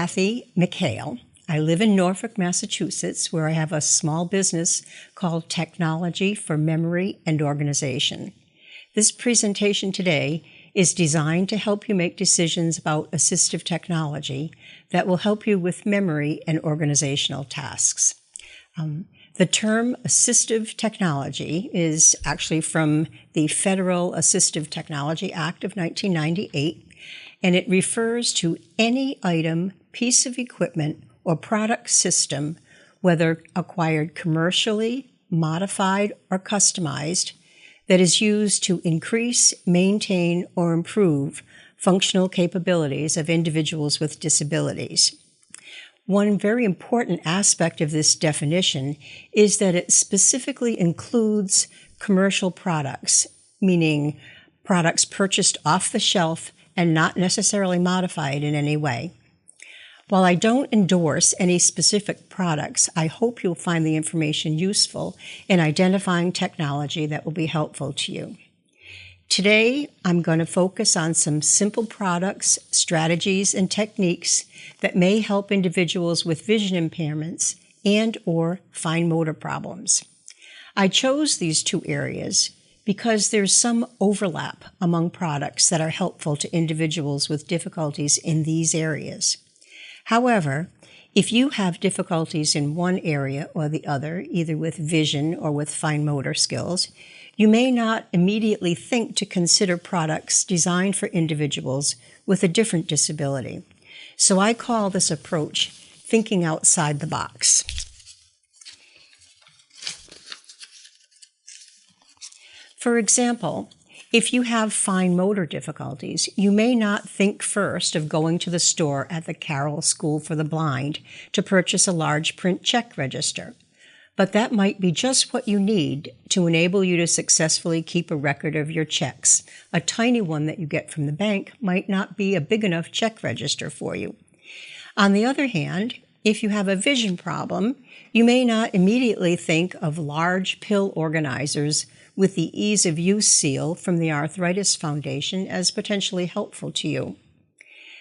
Kathy McHale. I live in Norfolk, Massachusetts, where I have a small business called Technology for Memory and Organization. This presentation today is designed to help you make decisions about assistive technology that will help you with memory and organizational tasks. The term assistive technology is actually from the Federal Assistive Technology Act of 1998, and it refers to any item, piece of equipment, or product system, whether acquired commercially, modified, or customized, that is used to increase, maintain, or improve functional capabilities of individuals with disabilities. One very important aspect of this definition is that it specifically includes commercial products, meaning products purchased off the shelf and not necessarily modified in any way. While I don't endorse any specific products, I hope you'll find the information useful in identifying technology that will be helpful to you. Today, I'm going to focus on some simple products, strategies, and techniques that may help individuals with vision impairments and/or fine motor problems. I chose these two areas because there's some overlap among products that are helpful to individuals with difficulties in these areas. However, if you have difficulties in one area or the other, either with vision or with fine motor skills, you may not immediately think to consider products designed for individuals with a different disability. So I call this approach thinking outside the box. For example, if you have fine motor difficulties, you may not think first of going to the store at the Carroll School for the Blind to purchase a large print check register. But that might be just what you need to enable you to successfully keep a record of your checks. A tiny one that you get from the bank might not be a big enough check register for you. On the other hand, if you have a vision problem, you may not immediately think of large pill organizers with the ease of use seal from the Arthritis Foundation as potentially helpful to you.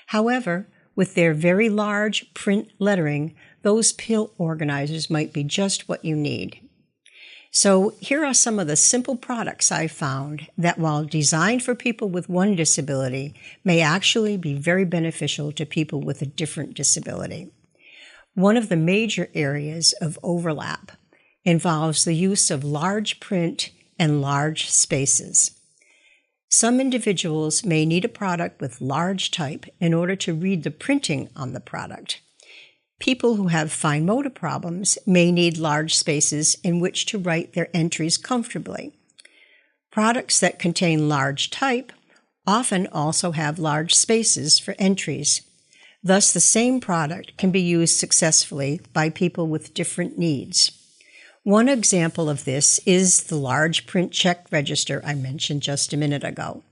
However, with their very large print lettering, those pill organizers might be just what you need. So here are some of the simple products I've found that, while designed for people with one disability, may actually be very beneficial to people with a different disability. One of the major areas of overlap involves the use of large print and large spaces. Some individuals may need a product with large type in order to read the printing on the product. People who have fine motor problems may need large spaces in which to write their entries comfortably. Products that contain large type often also have large spaces for entries. Thus, the same product can be used successfully by people with different needs. One example of this is the large print check register I mentioned just a minute ago.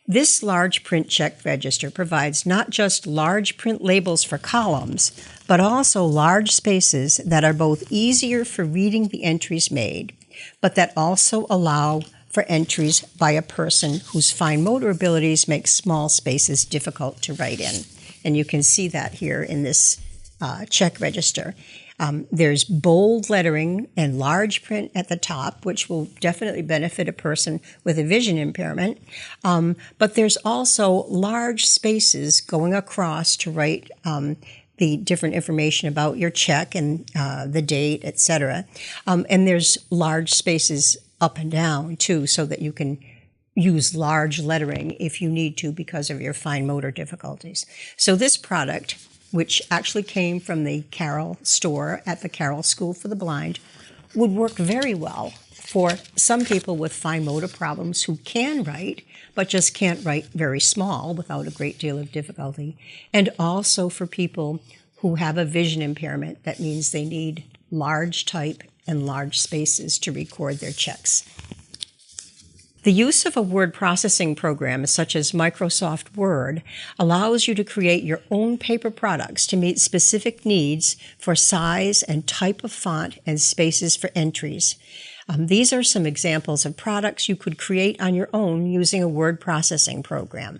This large print check register provides not just large print labels for columns, but also large spaces that are both easier for reading the entries made, but that also allow for entries by a person whose fine motor abilities make small spaces difficult to write in. And you can see that here in this check register. There's bold lettering and large print at the top, which will definitely benefit a person with a vision impairment. But there's also large spaces going across to write the different information about your check and the date, etc. And there's large spaces up and down, too, so that you can use large lettering if you need to because of your fine motor difficulties. So this product, which actually came from the Carroll store at the Carroll School for the Blind, would work very well for some people with fine motor problems who can write, but just can't write very small without a great deal of difficulty, and also for people who have a vision impairment. That means they need large type and large spaces to record their checks. The use of a word processing program such as Microsoft Word allows you to create your own paper products to meet specific needs for size and type of font and spaces for entries. These are some examples of products you could create on your own using a word processing program.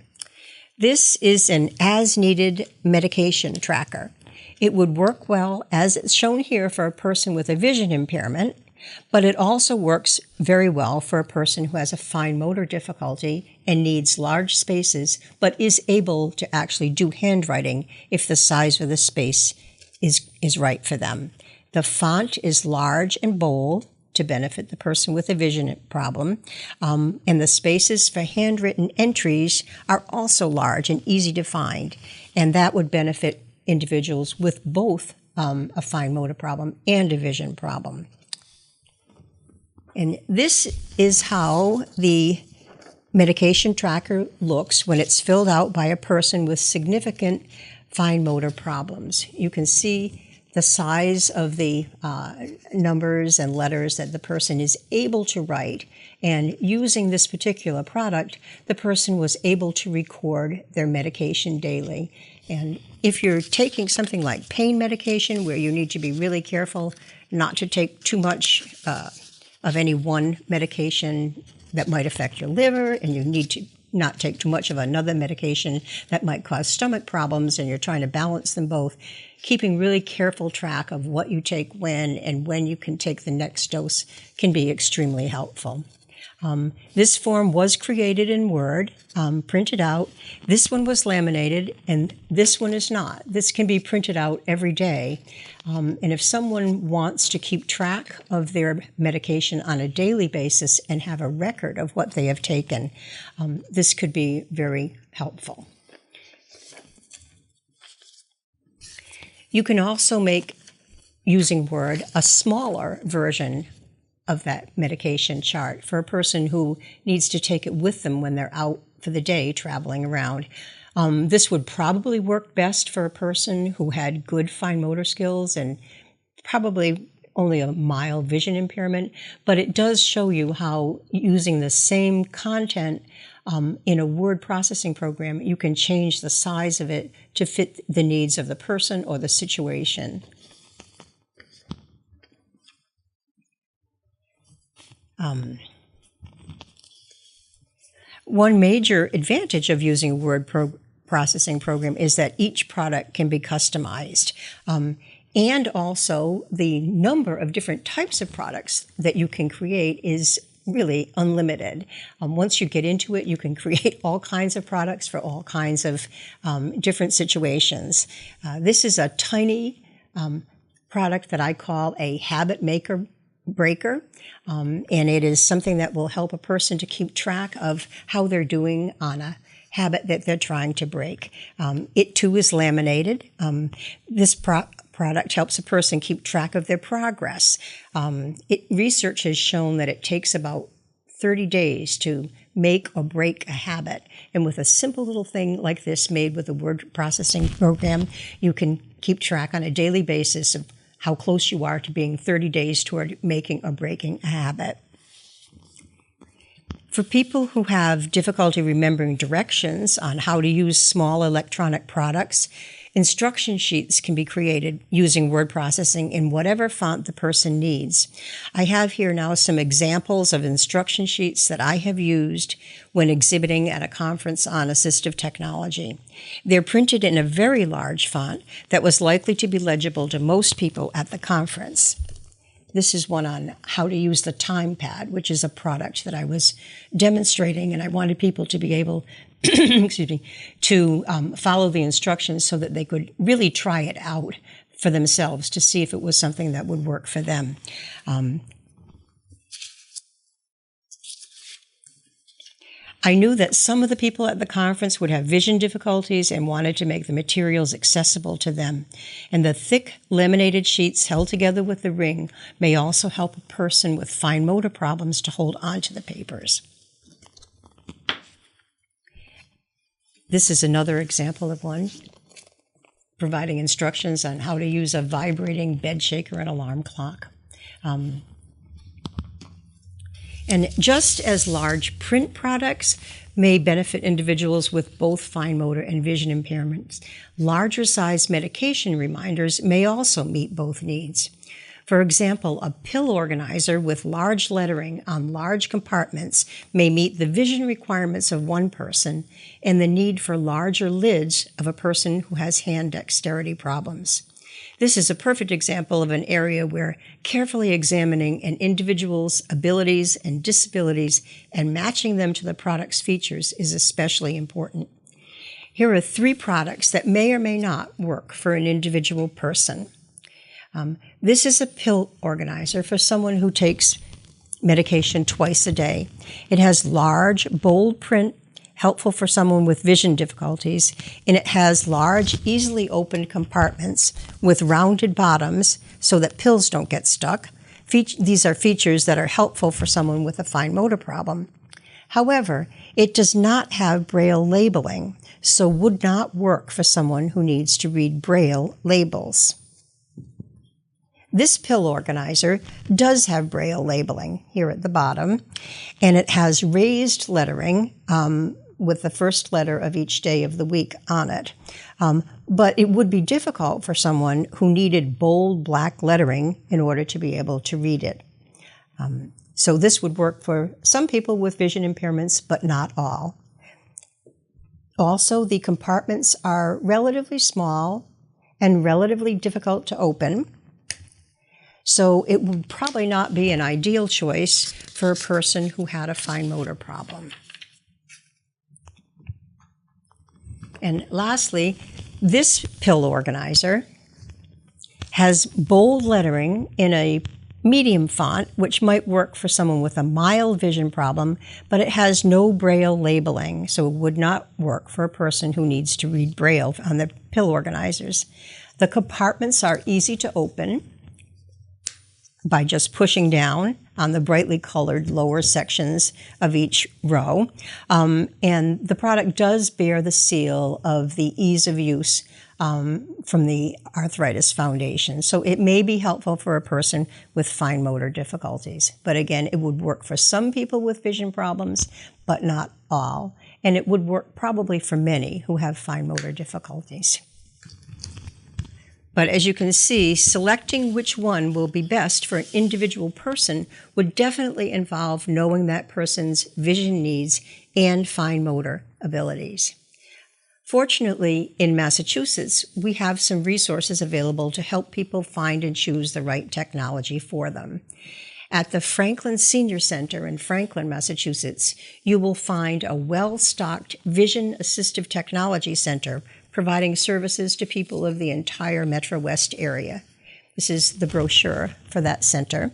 This is an as-needed medication tracker. It would work well, as it's shown here, for a person with a vision impairment, but it also works very well for a person who has a fine motor difficulty and needs large spaces, but is able to actually do handwriting if the size of the space is right for them. The font is large and bold to benefit the person with a vision problem, and the spaces for handwritten entries are also large and easy to find, and that would benefit individuals with both a fine motor problem and a vision problem. And this is how the medication tracker looks when it's filled out by a person with significant fine motor problems. You can see the size of the numbers and letters that the person is able to write. And using this particular product, the person was able to record their medication daily. And if you're taking something like pain medication, where you need to be really careful not to take too much of any one medication that might affect your liver, and you need to not take too much of another medication that might cause stomach problems, and you're trying to balance them both, keeping really careful track of what you take when and when you can take the next dose can be extremely helpful. This form was created in Word, printed out. This one was laminated, and this one is not. This can be printed out every day. And if someone wants to keep track of their medication on a daily basis and have a record of what they have taken, this could be very helpful. You can also make, using Word, a smaller version of that medication chart for a person who needs to take it with them when they're out for the day traveling around. This would probably work best for a person who had good fine motor skills and probably only a mild vision impairment, but it does show you how using the same content in a word processing program, you can change the size of it to fit the needs of the person or the situation. One major advantage of using a word processing program is that each product can be customized. And also the number of different types of products that you can create is really unlimited. Once you get into it, you can create all kinds of products for all kinds of different situations. This is a tiny product that I call a habit maker breaker, and it is something that will help a person to keep track of how they're doing on a habit that they're trying to break. It too is laminated. This product helps a person keep track of their progress. Research has shown that it takes about 30 days to make or break a habit. And with a simple little thing like this made with a word processing program, you can keep track on a daily basis of how close you are to being 30 days toward making or breaking a habit. For people who have difficulty remembering directions on how to use small electronic products, instruction sheets can be created using word processing in whatever font the person needs. I have here now some examples of instruction sheets that I have used when exhibiting at a conference on assistive technology. They're printed in a very large font that was likely to be legible to most people at the conference. This is one on how to use the time pad, which is a product that I was demonstrating, and I wanted people to be able excuse me, to follow the instructions so that they could really try it out for themselves to see if it was something that would work for them. I knew that some of the people at the conference would have vision difficulties and wanted to make the materials accessible to them. And the thick laminated sheets held together with the ring may also help a person with fine motor problems to hold onto the papers. This is another example of one, providing instructions on how to use a vibrating bed shaker and alarm clock. And just as large print products may benefit individuals with both fine motor and vision impairments, larger size medication reminders may also meet both needs. For example, a pill organizer with large lettering on large compartments may meet the vision requirements of one person and the need for larger lids of a person who has hand dexterity problems. This is a perfect example of an area where carefully examining an individual's abilities and disabilities and matching them to the product's features is especially important. Here are 3 products that may or may not work for an individual person. This is a pill organizer for someone who takes medication twice a day. It has large, bold print, helpful for someone with vision difficulties, and it has large, easily opened compartments with rounded bottoms so that pills don't get stuck. These are features that are helpful for someone with a fine motor problem. However, it does not have Braille labeling, so would not work for someone who needs to read Braille labels. This pill organizer does have Braille labeling here at the bottom, and it has raised lettering with the first letter of each day of the week on it. But it would be difficult for someone who needed bold black lettering in order to be able to read it. So this would work for some people with vision impairments, but not all. Also, the compartments are relatively small and relatively difficult to open. So it would probably not be an ideal choice for a person who had a fine motor problem. And lastly, this pill organizer has bold lettering in a medium font, which might work for someone with a mild vision problem, but it has no Braille labeling, so it would not work for a person who needs to read Braille on the pill organizers. The compartments are easy to open by just pushing down on the brightly colored lower sections of each row. And the product does bear the seal of the ease of use from the Arthritis Foundation. So it may be helpful for a person with fine motor difficulties. But again, it would work for some people with vision problems, but not all. And it would work probably for many who have fine motor difficulties. But as you can see, selecting which one will be best for an individual person would definitely involve knowing that person's vision needs and fine motor abilities. Fortunately, in Massachusetts, we have some resources available to help people find and choose the right technology for them. At the Franklin Senior Center in Franklin, Massachusetts, you will find a well-stocked Vision Assistive Technology Center providing services to people of the entire Metro West area. This is the brochure for that center.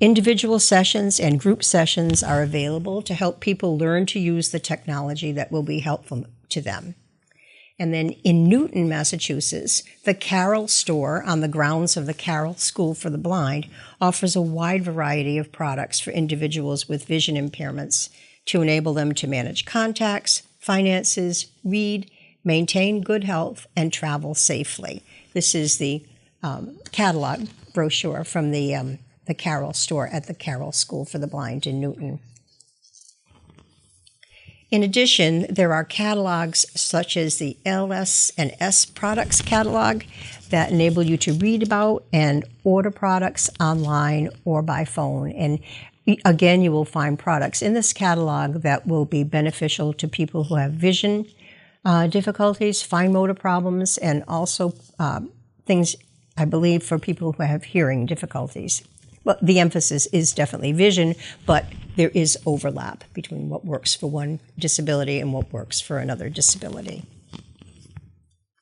Individual sessions and group sessions are available to help people learn to use the technology that will be helpful to them. And then in Newton, Massachusetts, the Carroll store on the grounds of the Carroll School for the Blind offers a wide variety of products for individuals with vision impairments to enable them to manage contacts, finances, read, maintain good health, and travel safely. This is the catalog brochure from the Carroll store at the Carroll School for the Blind in Newton. In addition, there are catalogs such as the LS and S products catalog that enable you to read about and order products online or by phone. And again, you will find products in this catalog that will be beneficial to people who have vision difficulties, fine motor problems, and also things, I believe, for people who have hearing difficulties. Well, the emphasis is definitely vision, but there is overlap between what works for one disability and what works for another disability.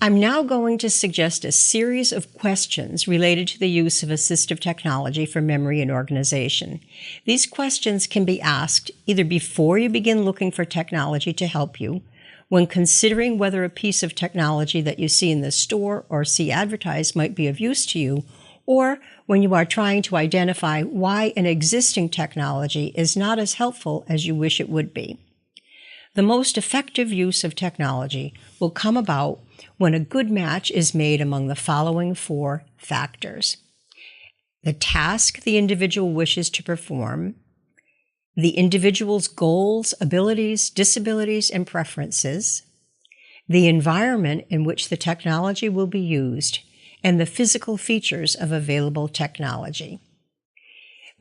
I'm now going to suggest a series of questions related to the use of assistive technology for memory and organization. These questions can be asked either before you begin looking for technology to help you, when considering whether a piece of technology that you see in the store or see advertised might be of use to you, or when you are trying to identify why an existing technology is not as helpful as you wish it would be. The most effective use of technology will come about when a good match is made among the following 4 factors: the task the individual wishes to perform, the individual's goals, abilities, disabilities, and preferences, the environment in which the technology will be used, and the physical features of available technology.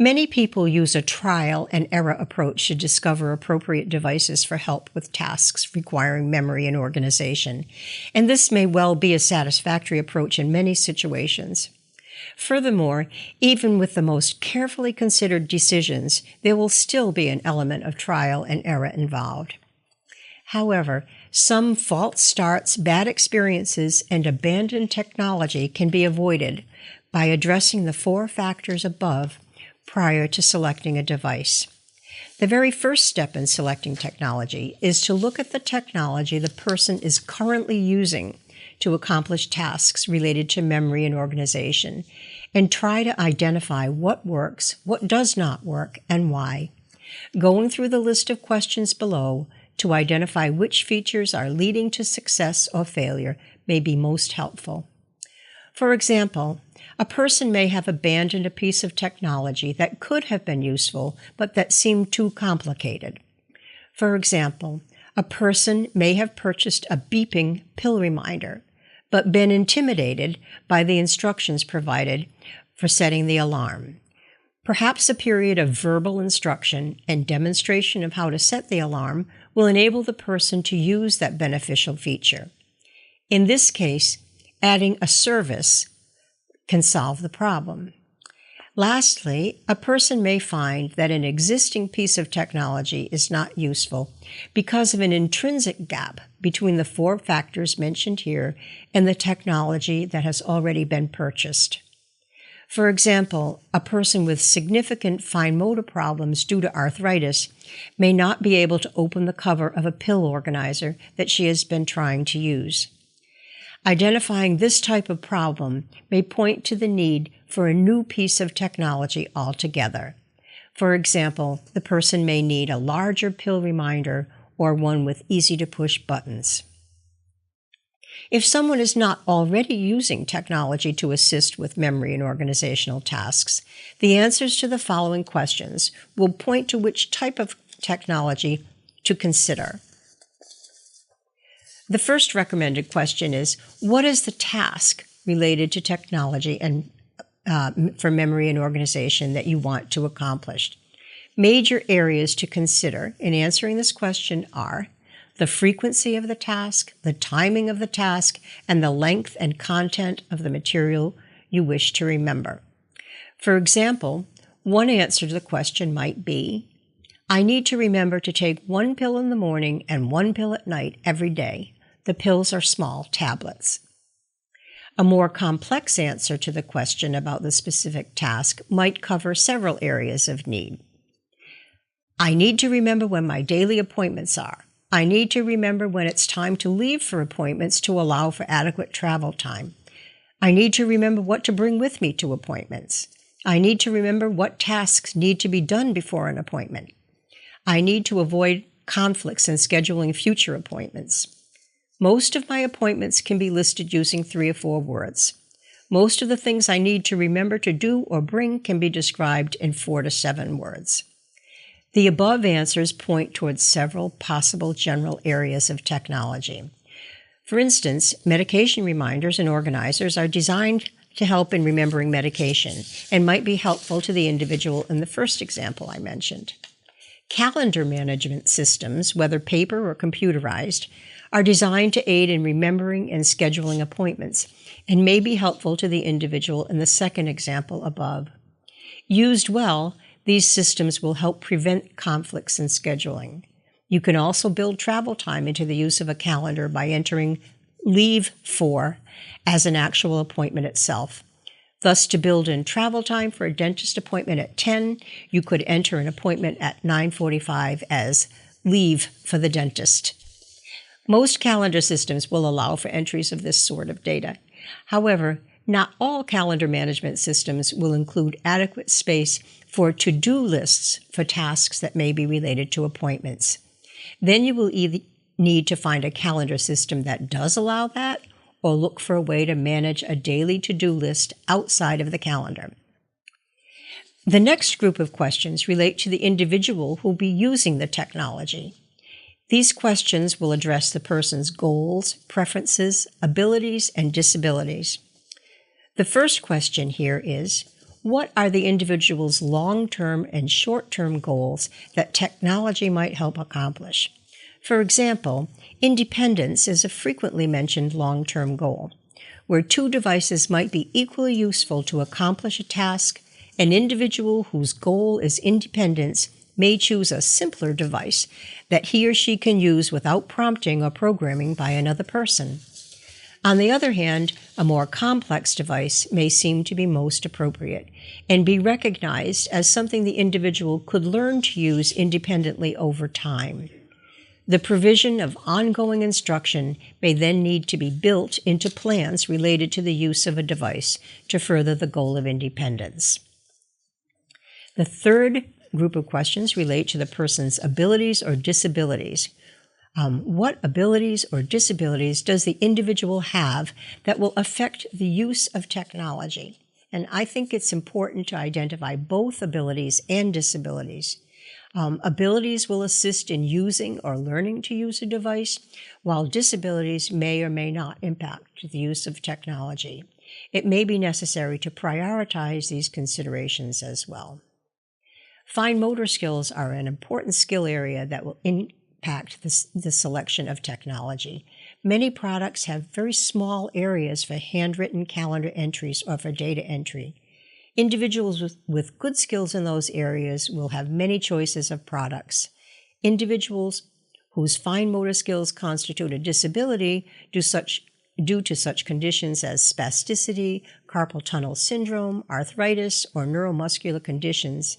Many people use a trial and error approach to discover appropriate devices for help with tasks requiring memory and organization, and this may well be a satisfactory approach in many situations. Furthermore, even with the most carefully considered decisions, there will still be an element of trial and error involved. However, some false starts, bad experiences, and abandoned technology can be avoided by addressing the 4 factors above prior to selecting a device. The very first step in selecting technology is to look at the technology the person is currently using to accomplish tasks related to memory and organization, and try to identify what works, what does not work, and why. Going through the list of questions below to identify which features are leading to success or failure may be most helpful. For example, a person may have abandoned a piece of technology that could have been useful, but that seemed too complicated. For example, a person may have purchased a beeping pill reminder, but been intimidated by the instructions provided for setting the alarm. Perhaps a period of verbal instruction and demonstration of how to set the alarm will enable the person to use that beneficial feature. In this case, adding a service can solve the problem. Lastly, a person may find that an existing piece of technology is not useful because of an intrinsic gap between the 4 factors mentioned here and the technology that has already been purchased. For example, a person with significant fine motor problems due to arthritis may not be able to open the cover of a pill organizer that she has been trying to use. Identifying this type of problem may point to the need for a new piece of technology altogether. For example, the person may need a larger pill reminder or one with easy-to-push buttons. If someone is not already using technology to assist with memory and organizational tasks, the answers to the following questions will point to which type of technology to consider. The first recommended question is, what is the task related to technology and for memory and organization that you want to accomplish? Major areas to consider in answering this question are the frequency of the task, the timing of the task, and the length and content of the material you wish to remember. For example, one answer to the question might be, I need to remember to take 1 pill in the morning and 1 pill at night every day. The pills are small tablets. A more complex answer to the question about the specific task might cover several areas of need. I need to remember when my daily appointments are. I need to remember when it's time to leave for appointments to allow for adequate travel time. I need to remember what to bring with me to appointments. I need to remember what tasks need to be done before an appointment. I need to avoid conflicts in scheduling future appointments. Most of my appointments can be listed using 3 or 4 words. Most of the things I need to remember to do or bring can be described in 4 to 7 words. The above answers point towards several possible general areas of technology. For instance, medication reminders and organizers are designed to help in remembering medication and might be helpful to the individual in the first example I mentioned. Calendar management systems, whether paper or computerized, are designed to aid in remembering and scheduling appointments and may be helpful to the individual in the second example above. Used well, these systems will help prevent conflicts in scheduling. You can also build travel time into the use of a calendar by entering leave for as an actual appointment itself. Thus, to build in travel time for a dentist appointment at 10, you could enter an appointment at 9:45 as leave for the dentist. Most calendar systems will allow for entries of this sort of data. However, not all calendar management systems will include adequate space for to-do lists for tasks that may be related to appointments. Then you will either need to find a calendar system that does allow that, or look for a way to manage a daily to-do list outside of the calendar. The next group of questions relate to the individual who will be using the technology. These questions will address the person's goals, preferences, abilities, and disabilities. The first question here is, what are the individual's long-term and short-term goals that technology might help accomplish? For example, independence is a frequently mentioned long-term goal. Where two devices might be equally useful to accomplish a task, an individual whose goal is independence may choose a simpler device that he or she can use without prompting or programming by another person. On the other hand, a more complex device may seem to be most appropriate and be recognized as something the individual could learn to use independently over time. The provision of ongoing instruction may then need to be built into plans related to the use of a device to further the goal of independence. The third group of questions relate to the person's abilities or disabilities. What abilities or disabilities does the individual have that will affect the use of technology? And I think it's important to identify both abilities and disabilities. Abilities will assist in using or learning to use a device, while disabilities may or may not impact the use of technology. It may be necessary to prioritize these considerations as well. Fine motor skills are an important skill area that will impact the selection of technology. Many products have very small areas for handwritten calendar entries or for data entry. Individuals with good skills in those areas will have many choices of products. Individuals whose fine motor skills constitute a disability due to such conditions as spasticity, carpal tunnel syndrome, arthritis, or neuromuscular conditions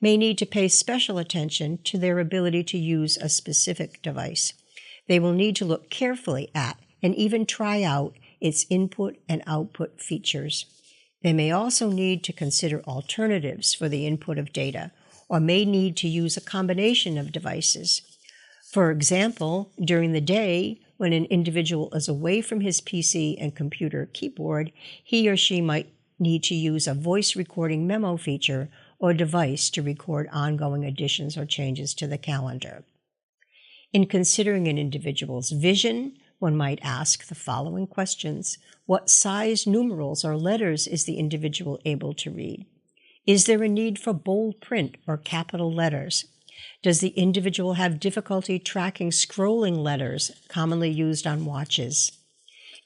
may need to pay special attention to their ability to use a specific device. They will need to look carefully at and even try out its input and output features. They may also need to consider alternatives for the input of data, or may need to use a combination of devices. For example, during the day, when an individual is away from his PC and computer keyboard, he or she might need to use a voice recording memo feature or device to record ongoing additions or changes to the calendar. In considering an individual's vision, one might ask the following questions. What size numerals or letters is the individual able to read? Is there a need for bold print or capital letters? Does the individual have difficulty tracking scrolling letters commonly used on watches?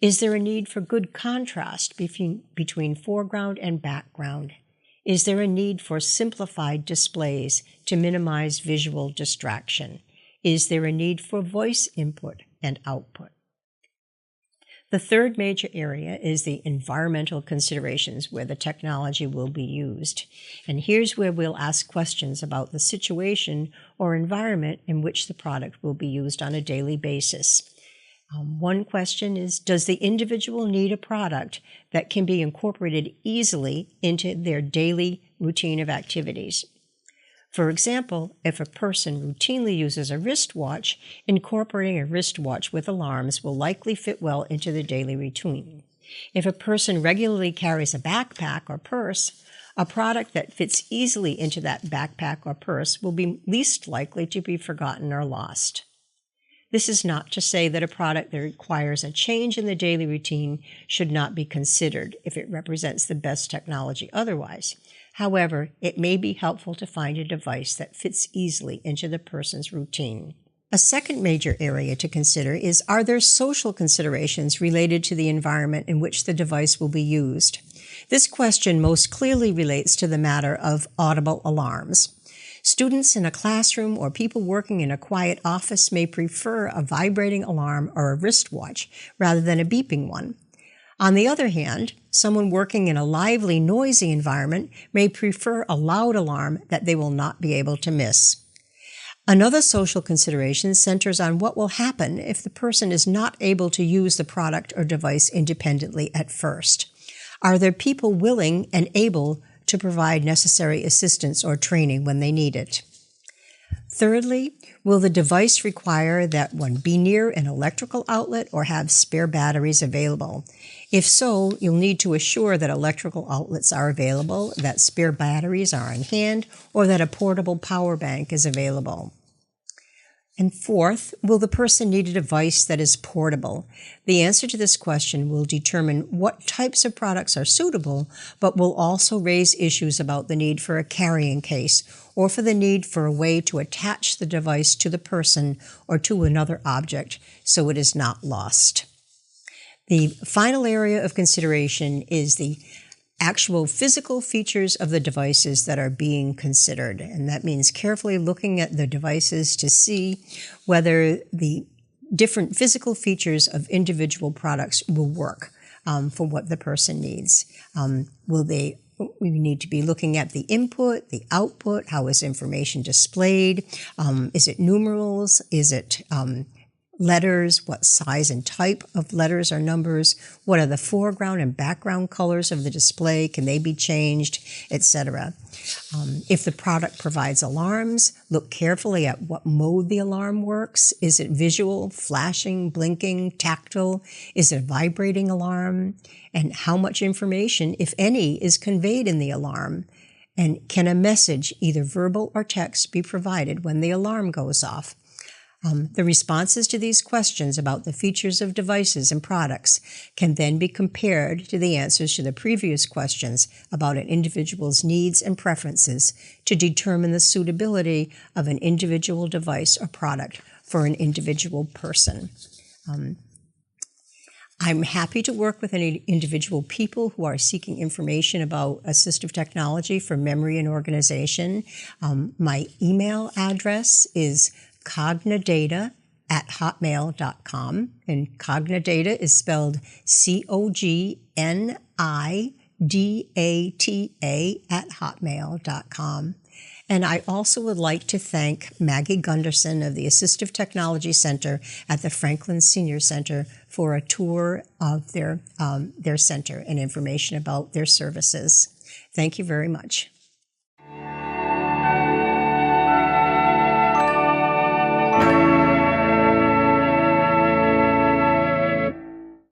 Is there a need for good contrast between foreground and background? Is there a need for simplified displays to minimize visual distraction? Is there a need for voice input and output? The third major area is the environmental considerations where the technology will be used. And here's where we'll ask questions about the situation or environment in which the product will be used on a daily basis. One question is, does the individual need a product that can be incorporated easily into their daily routine of activities? For example, if a person routinely uses a wristwatch, incorporating a wristwatch with alarms will likely fit well into the daily routine. If a person regularly carries a backpack or purse, a product that fits easily into that backpack or purse will be least likely to be forgotten or lost. This is not to say that a product that requires a change in the daily routine should not be considered if it represents the best technology otherwise. However, it may be helpful to find a device that fits easily into the person's routine. A second major area to consider is, are there social considerations related to the environment in which the device will be used? This question most clearly relates to the matter of audible alarms. Students in a classroom or people working in a quiet office may prefer a vibrating alarm or a wristwatch rather than a beeping one. On the other hand, someone working in a lively, noisy environment may prefer a loud alarm that they will not be able to miss. Another social consideration centers on what will happen if the person is not able to use the product or device independently at first. Are there people willing and able to provide necessary assistance or training when they need it? Thirdly, will the device require that one be near an electrical outlet or have spare batteries available? If so, you'll need to assure that electrical outlets are available, that spare batteries are on hand, or that a portable power bank is available. And fourth, will the person need a device that is portable? The answer to this question will determine what types of products are suitable, but will also raise issues about the need for a carrying case or for the need for a way to attach the device to the person or to another object so it is not lost. The final area of consideration is the actual physical features of the devices that are being considered. And that means carefully looking at the devices to see whether the different physical features of individual products will work for what the person needs. We need to be looking at the input, the output, how is information displayed, is it numerals, is it letters, what size and type of letters or numbers, what are the foreground and background colors of the display, can they be changed, etc. If the product provides alarms, look carefully at what mode the alarm works. Is it visual, flashing, blinking, tactile? Is it a vibrating alarm? And how much information, if any, is conveyed in the alarm? And can a message, either verbal or text, be provided when the alarm goes off? The responses to these questions about the features of devices and products can then be compared to the answers to the previous questions about an individual's needs and preferences to determine the suitability of an individual device or product for an individual person. I'm happy to work with any individual people who are seeking information about assistive technology for memory and organization. My email address is cognidata@hotmail.com, and Cognidata is spelled COGNIDATA@hotmail.com. And I also would like to thank Maggie Gunderson of the Assistive Technology Center at the Franklin Senior Center for a tour of their center and information about their services. Thank you very much.